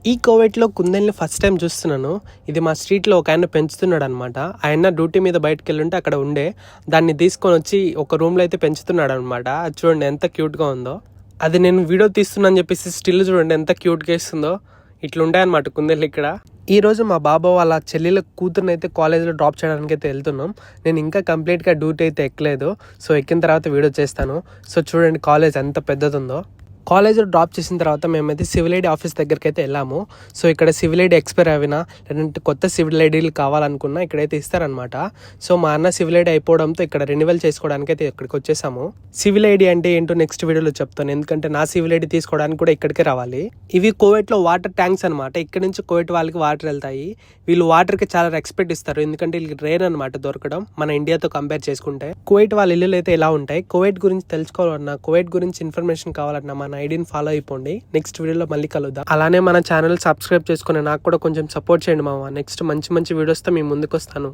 ఈ కోవిడ్లో కుందేల్ని first time చూస్తున్నాను. ఇది మా స్ట్రీట్లో ఒక ఆయన పెంచుతున్నాడు అనమాట. ఆయన డ్యూటీ మీద బయటకు వెళ్ళుంటే అక్కడ ఉండే దాన్ని తీసుకొని వచ్చి ఒక రూమ్లో అయితే పెంచుతున్నాడు అనమాట. అది చూడండి ఎంత క్యూట్గా ఉందో. అది నేను వీడియో తీస్తున్నా అని చెప్పేసి స్టిల్ చూడండి ఎంత క్యూట్గా ఇస్తుందో. ఇట్లా ఉంటాయి అనమాట కుందేళ్ళు ఇక్కడ. ఈ రోజు మా బాబా వాళ్ళ చెల్లెల కూతురుని అయితే కాలేజ్లో డ్రాప్ చేయడానికి అయితే వెళ్తున్నాం. నేను ఇంకా కంప్లీట్గా డ్యూటీ అయితే ఎక్కలేదు. సో ఎక్కిన తర్వాత వీడియో చేస్తాను. సో చూడండి కాలేజ్ ఎంత పెద్దది ఉందో. కాలేజ్లో డ్రాప్ చేసిన తర్వాత మేమైతే సివిల్ ఐడి ఆఫీస్ దగ్గరికి అయితే వెళ్ళాము. సో ఇక్కడ సివిల్ ఐడి ఎక్స్పైర్ అయినా లేదంటే కొత్త సివిల్ ఐడీలు కావాలనుకున్నా ఇక్కడైతే ఇస్తారనమాట. సో మా అన్న సివిల్ ఐడి అయిపోవడంతో ఇక్కడ రెన్యువల్ చేసుకోవడానికి అయితే ఇక్కడికి వచ్చేసాము. సివిల్ ఐడి అంటే ఏంటో నెక్స్ట్ వీడియోలో చెప్తాను, ఎందుకంటే నా సివిల్ ఐడి తీసుకోవడానికి కూడా ఇక్కడికే రావాలి. ఇవి కోవిడ్లో వాటర్ ట్యాంక్స్ అనమాట. ఇక్కడ నుంచి కోవిడ్ వాళ్ళకి వాటర్ వెళ్తాయి. వీళ్ళు వాటర్కి చాలా రెస్పెక్ట్ ఇస్తారు, ఎందుకంటే వీళ్ళకి రేర్ అనమాట దొరకడం మన ఇండియాతో కంపేర్ చేసుకుంటే. కువైట్ వాళ్ళ ఇల్లులు అయితే ఎలా ఉంటాయి. కువైట్ గురించి తెలుసుకోవాలన్నా, కువైట్ గురించి ఇన్ఫర్మేషన్ కావాలన్నా మన ఐడిని ఫాలో అయిపోండి. నెక్స్ట్ వీడియోలో మళ్ళీ కలుద్దాం. అలానే మన ఛానల్ సబ్స్క్రైబ్ చేసుకుని నాకు కూడా కొంచెం సపోర్ట్ చేయండి మామ. నెక్స్ట్ మంచి మంచి వీడియోస్తో మీ ముందుకు వస్తాను.